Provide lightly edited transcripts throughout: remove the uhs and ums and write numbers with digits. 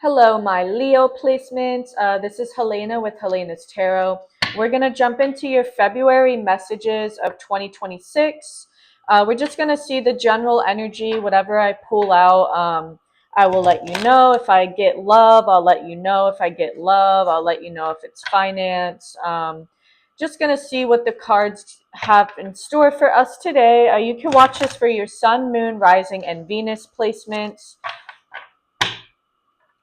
Hello, my Leo placements. This is Helena with Helena's Tarot. We're going to jump into your February messages of 2026. We're just going to see the general energy, whatever I pull out. I will let you know if I get love. I'll let you know if I get love. I'll let you know if it's finance. Just going to see what the cards have in store for us today. You can watch this for your Sun, Moon, Rising, and Venus placements.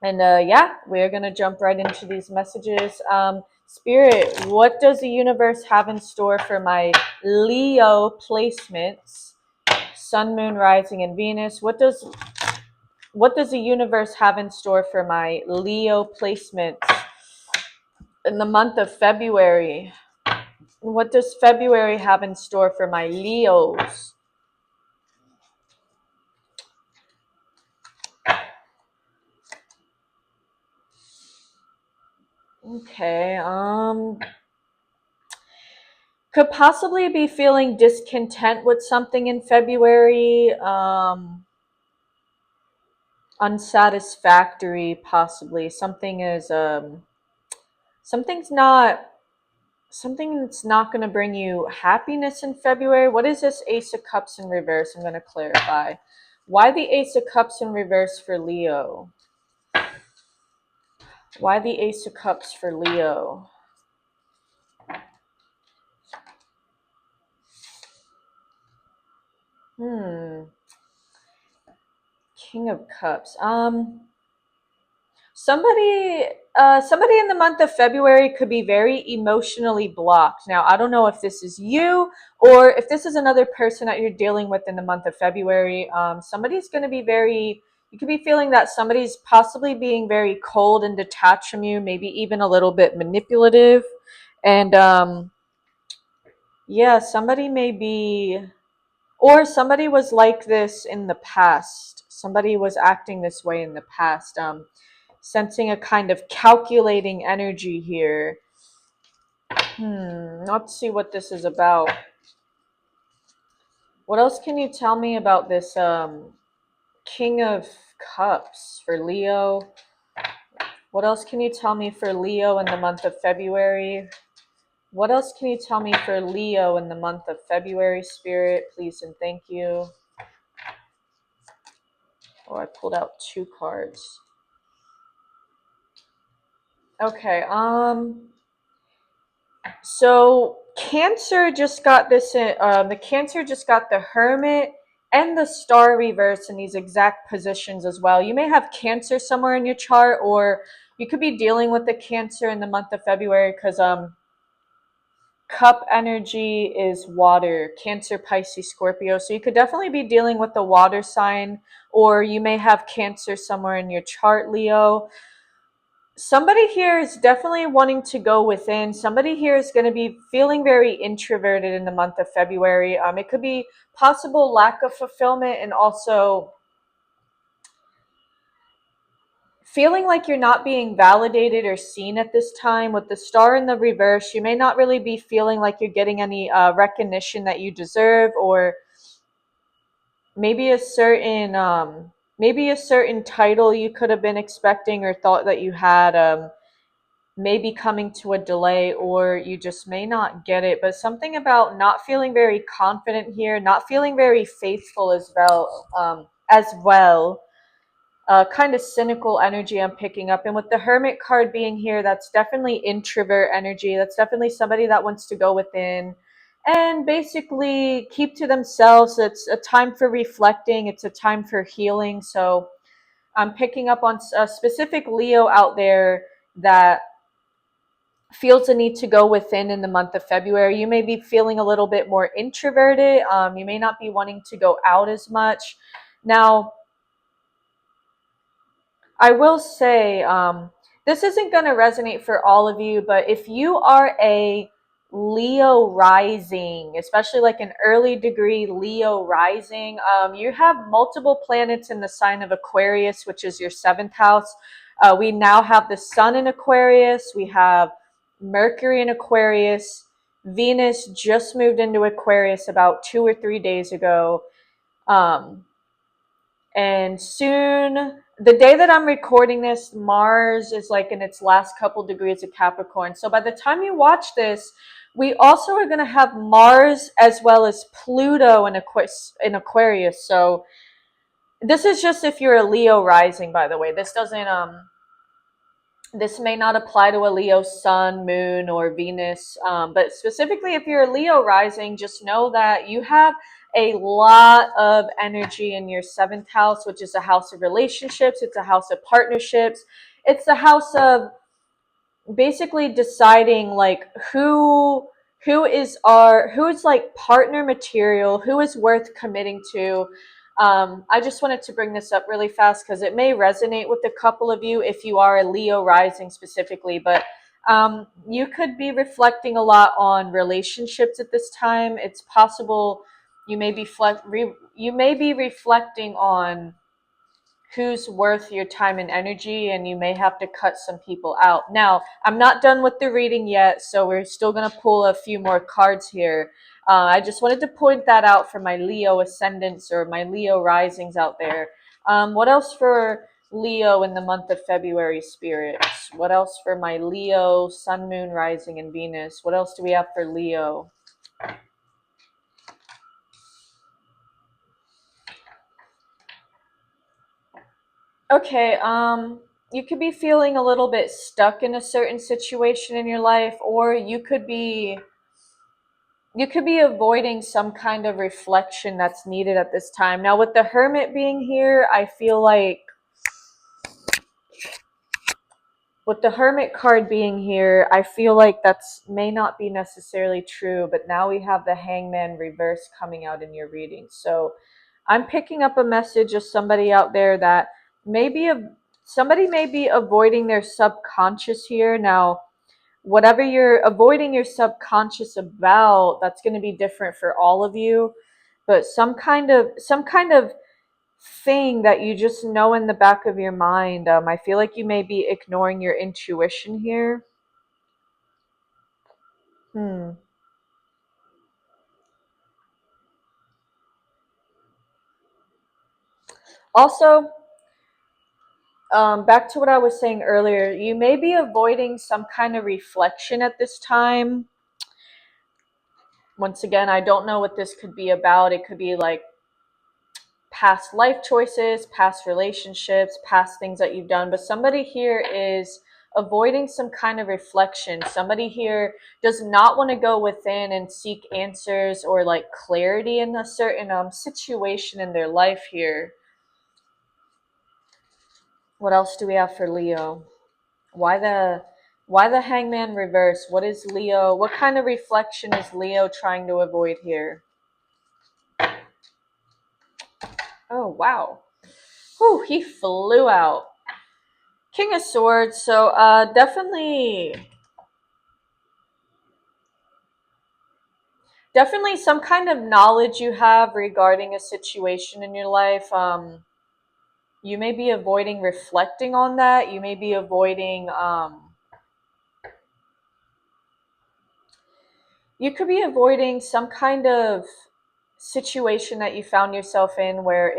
And yeah, we're going to jump right into these messages. Spirit, what does the universe have in store for my Leo placements? Sun, Moon, Rising, and Venus. What does the universe have in store for my Leo placements in the month of February? What does February have in store for my Leos? Okay, could possibly be feeling discontent with something in February. Unsatisfactory, possibly. Something is something's not something that's not going to bring you happiness in February. What is this Ace of Cups in reverse? I'm going to clarify. Why the Ace of Cups in reverse for Leo? Why the Ace of Cups for Leo? King of Cups. Somebody in the month of February could be very emotionally blocked. Now, I don't know if this is you or if this is another person that you're dealing with in the month of February. Somebody's going to be you could be feeling that somebody's possibly being very cold and detached from you, maybe even a little bit manipulative. And yeah, somebody may be, or somebody was like this in the past. Somebody was acting this way in the past. Sensing a kind of calculating energy here. Let's see what this is about. What else can you tell me about this King of Cups for Leo? What else can you tell me for Leo in the month of February? What else can you tell me for Leo in the month of February, Spirit? Please and thank you. Oh, I pulled out 2 cards. Okay, so Cancer just got this. The Cancer just got the Hermit and the Star reverse in these exact positions as well. You may have Cancer somewhere in your chart, or you could be dealing with the Cancer in the month of February because Cup energy is water, Cancer, Pisces, Scorpio. So you could definitely be dealing with the water sign, or you may have Cancer somewhere in your chart, Leo. Somebody here is definitely wanting to go within. Somebody here is going to be feeling very introverted in the month of February. It could be possible lack of fulfillment and also feeling like you're not being validated or seen at this time. With the Star in the reverse, you may not really be feeling like you're getting any recognition that you deserve, or maybe a certain title you could have been expecting or thought that you had may be coming to a delay, or you just may not get it. But something about not feeling very confident here, not feeling very faithful as well. Kind of cynical energy I'm picking up. And with the Hermit card being here, that's definitely introvert energy. That's definitely somebody that wants to go within and basically keep to themselves. It's a time for reflecting, it's a time for healing. So I'm picking up on a specific Leo out there that feels a need to go within in the month of February. You may be feeling a little bit more introverted. You may not be wanting to go out as much. Now, I will say this isn't going to resonate for all of you, but if you are a Leo rising, especially like an early degree Leo rising, you have multiple planets in the sign of Aquarius, which is your 7th house. We now have the Sun in Aquarius. We have Mercury in Aquarius. Venus just moved into Aquarius about 2 or 3 days ago. And soon the day that I'm recording this, Mars is like in its last couple degrees of Capricorn. So by the time you watch this, we also are going to have Mars as well as Pluto in Aquarius. So this is just if you're a Leo rising, by the way. This may not apply to a Leo sun, moon, or Venus, but specifically if you're a Leo rising, just know that you have a lot of energy in your seventh house, which is a house of relationships. It's a house of partnerships. It's the house of basically deciding like who's like partner material, who is worth committing to. I just wanted to bring this up really fast because it may resonate with a couple of you if you are a Leo rising specifically, but you could be reflecting a lot on relationships at this time. It's possible you may be reflecting on who's worth your time and energy, and you may have to cut some people out. Now, I'm not done with the reading yet, so we're still going to pull a few more cards here. I just wanted to point that out for my Leo ascendants or my Leo risings out there. What else for Leo in the month of February, spirits? What else for my Leo, Sun, Moon, Rising, and Venus? What else do we have for Leo? Okay, you could be feeling a little bit stuck in a certain situation in your life, or you could be avoiding some kind of reflection that's needed at this time. Now, with the Hermit being here, I feel like with the Hermit card being here, I feel like that's may not be necessarily true, but now we have the Hangman reverse coming out in your reading. So I'm picking up a message of somebody out there that somebody may be avoiding their subconscious here. Now, whatever you're avoiding your subconscious about, that's going to be different for all of you, but some kind of thing that you just know in the back of your mind. I feel like you may be ignoring your intuition here. Hmm. Also, back to what I was saying earlier, you may be avoiding some kind of reflection at this time. Once again, I don't know what this could be about. It could be like past life choices, past relationships, past things that you've done, but somebody here is avoiding some kind of reflection. Somebody here does not want to go within and seek answers or like clarity in a certain situation in their life here. What else do we have for Leo? Why the Hangman reverse? What is Leo? What kind of reflection is Leo trying to avoid here? Oh, wow. Whew, he flew out. King of Swords. So definitely some kind of knowledge you have regarding a situation in your life. You may be avoiding reflecting on that. You may be avoiding you could be avoiding some kind of situation that you found yourself in where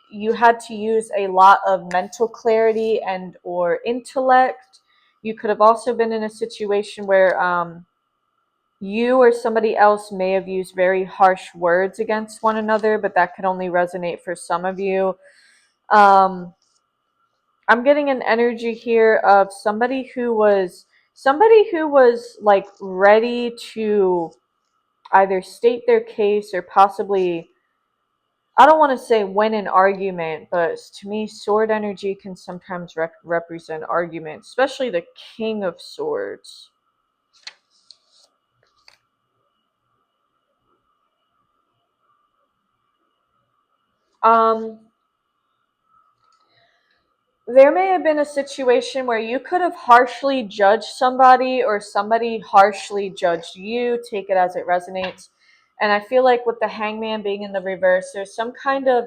you had to use a lot of mental clarity and or intellect. You could have also been in a situation where you or somebody else may have used very harsh words against one another, but that could only resonate for some of you. um I'm getting an energy here of somebody who was like ready to either state their case or possibly, I don't want to say win an argument, but to me, sword energy can sometimes represent argument, especially the King of Swords. Um, there may have been a situation where you could have harshly judged somebody or somebody harshly judged you. Take it as it resonates. And I feel like with the Hangman being in the reverse, there's some kind of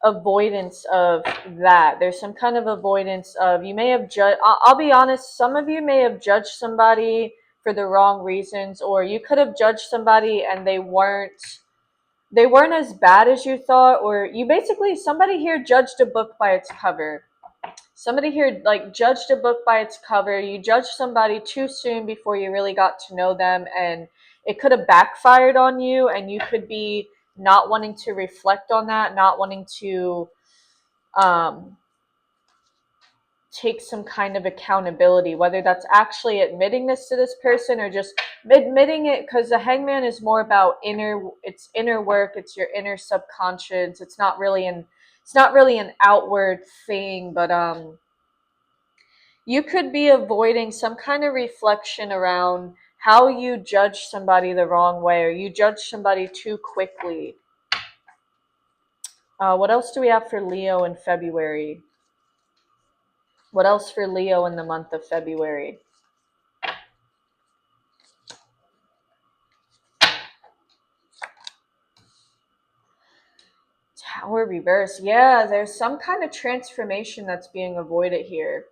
avoidance of that. There's some kind of avoidance of, you may have judged, I'll be honest, some of you may have judged somebody for the wrong reasons, or you could have judged somebody and they weren't as bad as you thought, or you basically, somebody here judged a book by its cover. Somebody here like judged a book by its cover. You judged somebody too soon before you really got to know them, and it could have backfired on you, and you could be not wanting to reflect on that, not wanting to um, take some kind of accountability, whether that's actually admitting this to this person or just admitting it, because the hangman is more about it's inner work, it's your inner subconscious. It's not really an outward thing, but you could be avoiding some kind of reflection around how you judge somebody the wrong way, or you judge somebody too quickly. What else do we have for Leo in February? What else for Leo in the month of February? Tower reverse. Yeah, there's some kind of transformation that's being avoided here.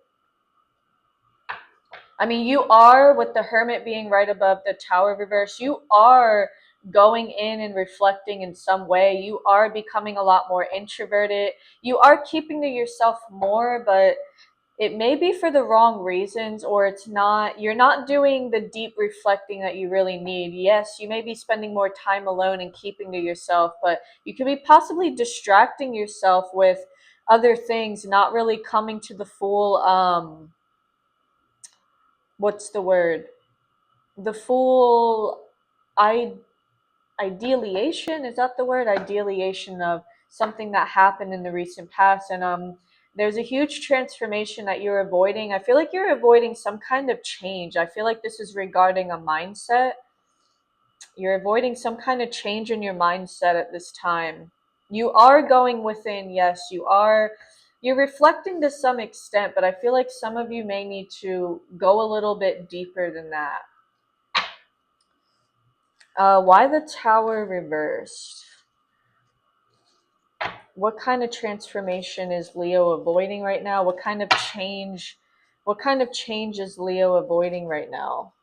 I mean, you are, with the Hermit being right above the Tower reverse, you are going in and reflecting in some way. You are becoming a lot more introverted. You are keeping to yourself more, but it may be for the wrong reasons, or you're not doing the deep reflecting that you really need. Yes, you may be spending more time alone and keeping to yourself, but you could be possibly distracting yourself with other things, not really coming to the full what's the word? The full I ideation, is that the word? Ideation of something that happened in the recent past. And there's a huge transformation that you're avoiding. I feel like you're avoiding some kind of change. I feel like this is regarding a mindset. You're avoiding some kind of change in your mindset at this time. You are going within. Yes, you're reflecting to some extent, but I feel like some of you may need to go a little bit deeper than that. Why the Tower reversed? What kind of transformation is Leo avoiding right now? What kind of change? What kind of change is Leo avoiding right now?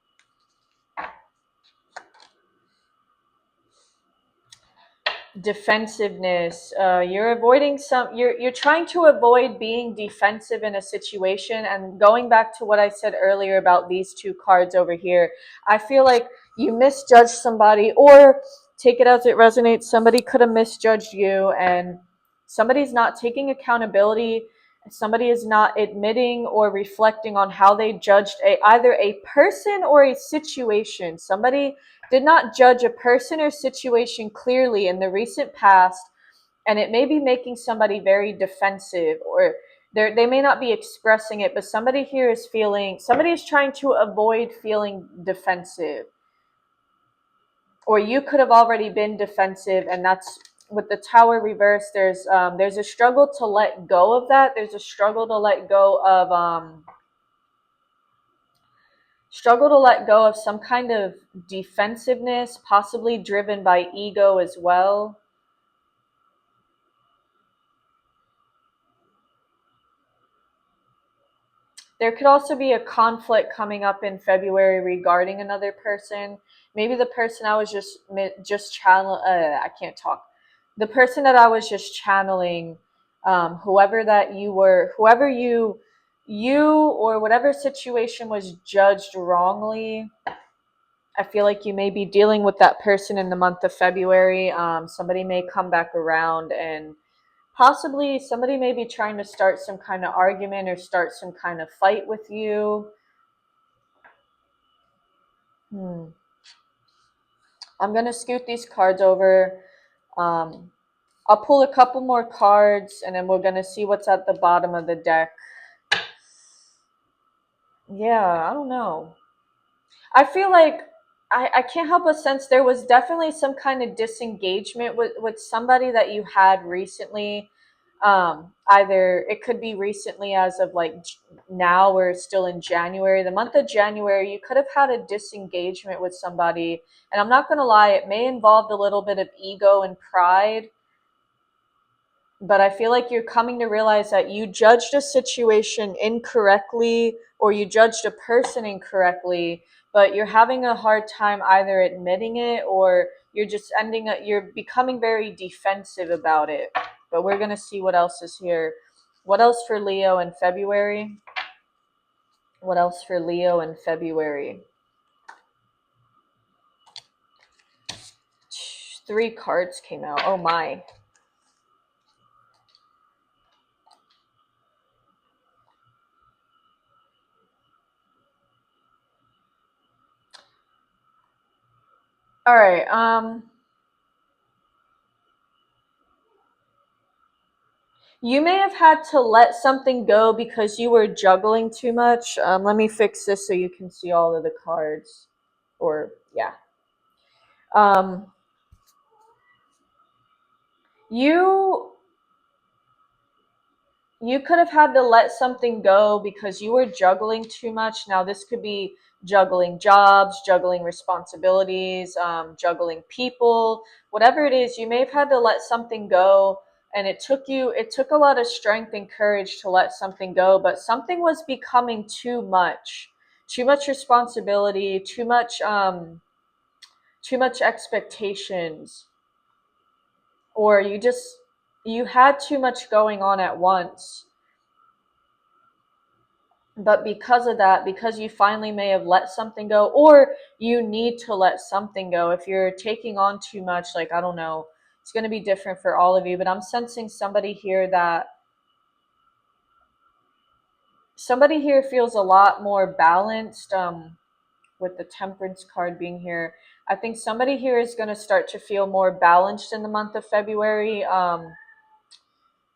Defensiveness. You're avoiding you're trying to avoid being defensive in a situation. And going back to what I said earlier about these two cards over here, I feel like you misjudged somebody, or take it as it resonates. Somebody could have misjudged you, and somebody's not taking accountability. Somebody is not admitting or reflecting on how they judged either a person or a situation. Somebody did not judge a person or situation clearly in the recent past, and it may be making somebody very defensive, or they may not be expressing it, but somebody here is somebody is trying to avoid feeling defensive, or you could have already been defensive. And that's with the Tower reverse. There's a struggle to let go of that. There's a struggle to let go of some kind of defensiveness, possibly driven by ego as well. There could also be a conflict coming up in February regarding another person. Maybe the person I was just channel. I can't talk. The person that I was just channeling, whoever that you were, whoever you or whatever situation was judged wrongly. I feel like you may be dealing with that person in the month of February. Somebody may come back around, and possibly somebody may be trying to start some kind of argument or start some kind of fight with you. I'm going to scoot these cards over. I'll pull a couple more cards, and then we're going to see what's at the bottom of the deck. Yeah, I don't know. I feel like I can't help but sense there was definitely some kind of disengagement with somebody that you had recently. Either it could be recently, as of like now, or still in January, the month of January, you could have had a disengagement with somebody. And I'm not going to lie, it may involve a little bit of ego and pride. But I feel like you're coming to realize that you judged a situation incorrectly, or you judged a person incorrectly, but you're having a hard time either admitting it or you're just ending up, you're becoming very defensive about it. But we're going to see what else is here. What else for Leo in February? What else for Leo in February? 3 cards came out. Oh my. All right. You may have had to let something go because you were juggling too much. Let me fix this so you can see all of the cards. Or, yeah. Um, you you could have had to let something go because you were juggling too much. Now, this could be juggling jobs, juggling responsibilities, juggling people, whatever it is. You may have had to let something go, and it took a lot of strength and courage to let something go, but something was becoming too much responsibility, too much expectations, or you had too much going on at once. But because of that, because you finally may have let something go, or you need to let something go, if you're taking on too much, like, I don't know, it's going to be different for all of you, but I'm sensing somebody here feels a lot more balanced, with the Temperance card being here. I think somebody here is going to start to feel more balanced in the month of February.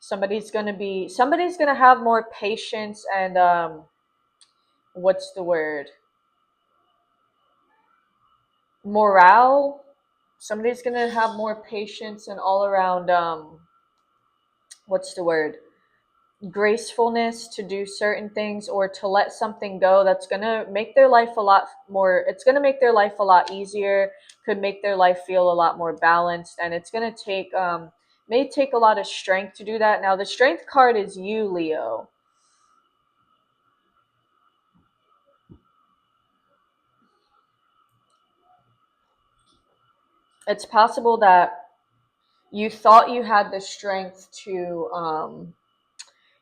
Somebody's going to have more patience and, what's the word? Morale. Somebody's going to have more patience and all around, what's the word? Gracefulness to do certain things or to let something go that's going to make their life a lot more, it's going to make their life a lot easier, could make their life feel a lot more balanced, and it's going to take, may take a lot of strength to do that. Now, the Strength card is you, Leo. It's possible that you thought you had the strength to,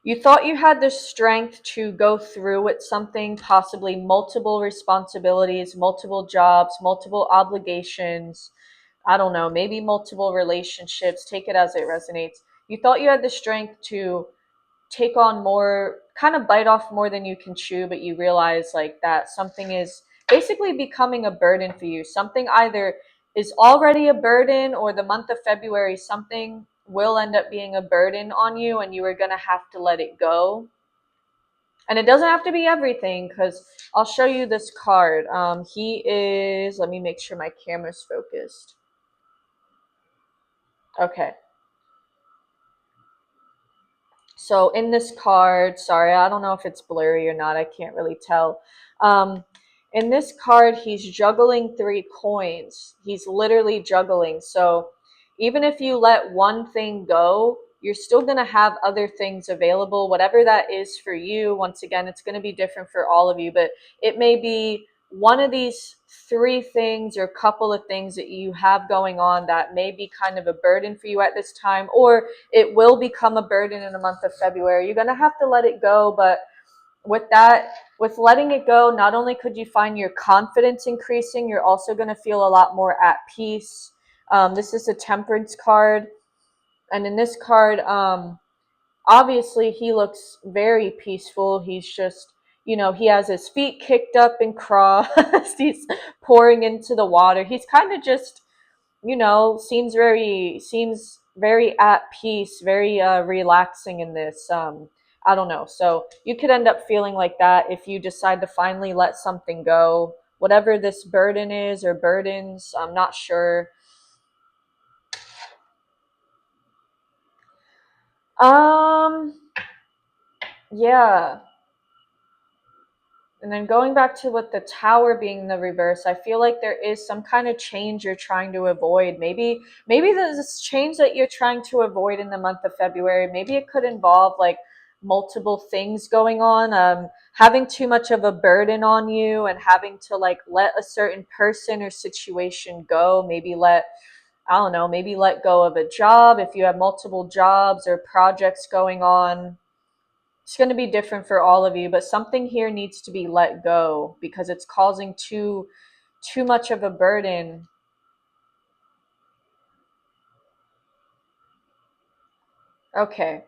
you thought you had the strength to go through with something, possibly multiple responsibilities, multiple jobs, multiple obligations. I don't know, maybe multiple relationships. Take it as it resonates. You thought you had the strength to take on more, kind of bite off more than you can chew, but you realize like that something is basically becoming a burden for you. Something either is already a burden, or the month of February, something will end up being a burden on you and you are going to have to let it go. And it doesn't have to be everything, because I'll show you this card. He is, let me make sure my camera's focused. Okay. So in this card, sorry, I don't know if it's blurry or not. I can't really tell. Um, in this card, he's juggling 3 coins. He's literally juggling. So even if you let one thing go, you're still going to have other things available, whatever that is for you. Once again, it's going to be different for all of you, but it may be one of these 3 things or couple of things that you have going on that may be kind of a burden for you at this time, or it will become a burden in the month of February. You're going to have to let it go, but with that, with letting it go, not only could you find your confidence increasing, you're also going to feel a lot more at peace. This is a Temperance card, and in this card, obviously he looks very peaceful. He's just, he has his feet kicked up and crossed. He's pouring into the water. He's kind of just, seems very at peace, very relaxing in this. I don't know. So you could end up feeling like that if you decide to finally let something go, whatever this burden is or burdens. I'm not sure. Um, yeah. And then going back to with the tower being the reverse, I feel like there is some kind of change you're trying to avoid. Maybe there's this change that you're trying to avoid in the month of February. Maybe it could involve like multiple things going on, having too much of a burden on you and having to like let a certain person or situation go. Maybe let I don't know, maybe let go of a job if you have multiple jobs or projects going on. It's going to be different for all of you, but something here needs to be let go because it's causing too much of a burden. Okay.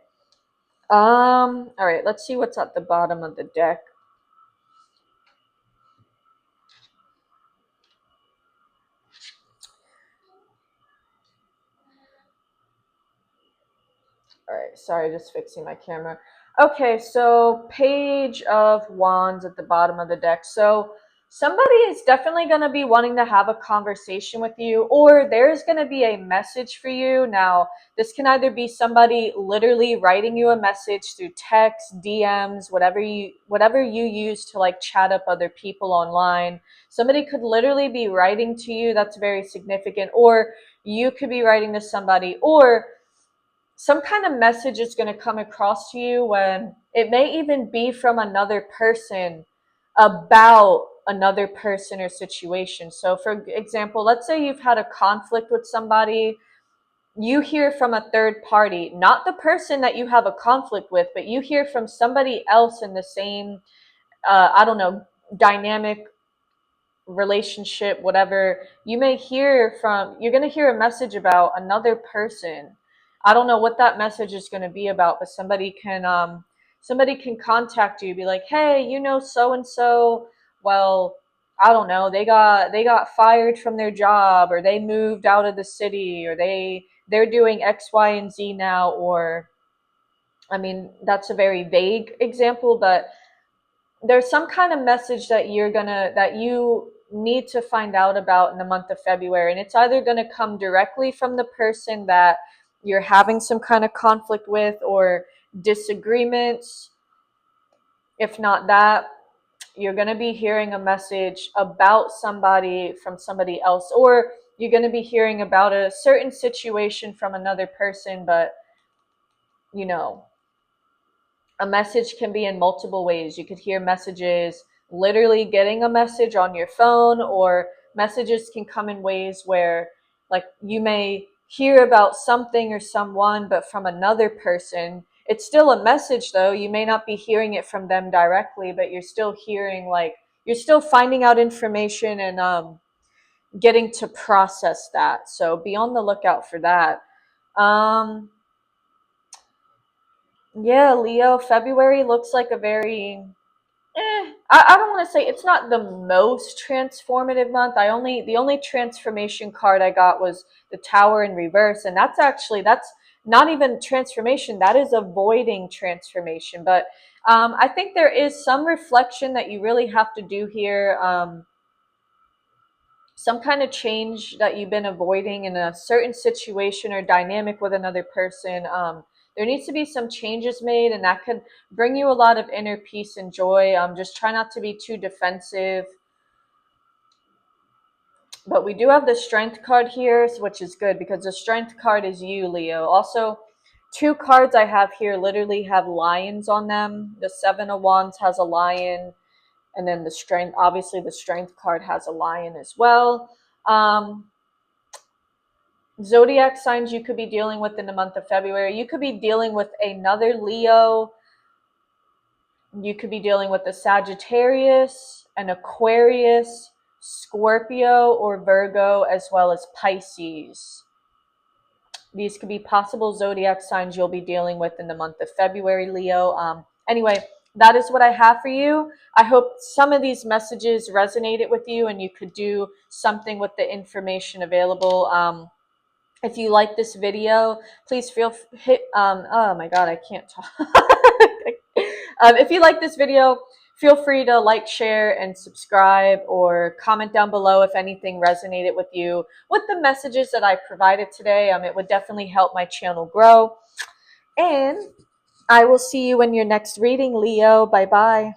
All right, let's see what's at the bottom of the deck. All right, sorry, just fixing my camera. Okay, so Page of Wands at the bottom of the deck. So somebody is definitely going to be wanting to have a conversation with you, or there's going to be a message for you. Now, this can either be somebody literally writing you a message through text, DMs, whatever you use to like chat up other people online. Somebody could literally be writing to you. That's very significant. Or you could be writing to somebody, or some kind of message is going to come across to you when it may even be from another person about another person or situation. So, for example, let's say you've had a conflict with somebody, you hear from a third party, not the person that you have a conflict with, but you hear from somebody else in the same, I don't know, dynamic relationship, whatever. You're going to hear a message about another person. I don't know what that message is going to be about, but somebody can contact you, be like, hey, so and so, well, I don't know, they got fired from their job, or they moved out of the city, or they're doing X, Y, and Z now. Or, I mean, that's a very vague example, but there's some kind of message that you need to find out about in the month of February, and it's either gonna come directly from the person that you're having some kind of conflict with or disagreements. If not that, you're gonna be hearing a message about somebody from somebody else, or you're gonna be hearing about a certain situation from another person, but you know a message can be in multiple ways. You could hear messages literally getting a message on your phone, or messages can come in ways where, like, you may hear about something or someone, but from another person. It's still a message, though. You may not be hearing it from them directly, but you're still hearing, like, you're still finding out information and getting to process that. So be on the lookout for that. Um, yeah, Leo, February looks like a very I don't want to say it's not the most transformative month. The only transformation card I got was the Tower in reverse, and that's not even transformation. That is avoiding transformation. But I think there is some reflection that you really have to do here. Some kind of change that you've been avoiding in a certain situation or dynamic with another person. There needs to be some changes made, and that could bring you a lot of inner peace and joy. Just try not to be too defensive. But we do have the Strength card here, which is good because the Strength card is you, Leo. Also, two cards I have here literally have lions on them. The Seven of Wands has a lion, and then obviously the Strength card has a lion as well. Zodiac signs you could be dealing with in the month of February. You could be dealing with another Leo. You could be dealing with a Sagittarius, an Aquarius, Scorpio, or Virgo, as well as Pisces. These could be possible zodiac signs you'll be dealing with in the month of February, Leo. Anyway, that is what I have for you. I hope some of these messages resonated with you and you could do something with the information available. If you like this video, please hit, oh my God, I can't talk. If you like this video, feel free to like, share, and subscribe, or comment down below if anything resonated with you with the messages that I provided today. It would definitely help my channel grow. And I will see you in your next reading, Leo. Bye-bye.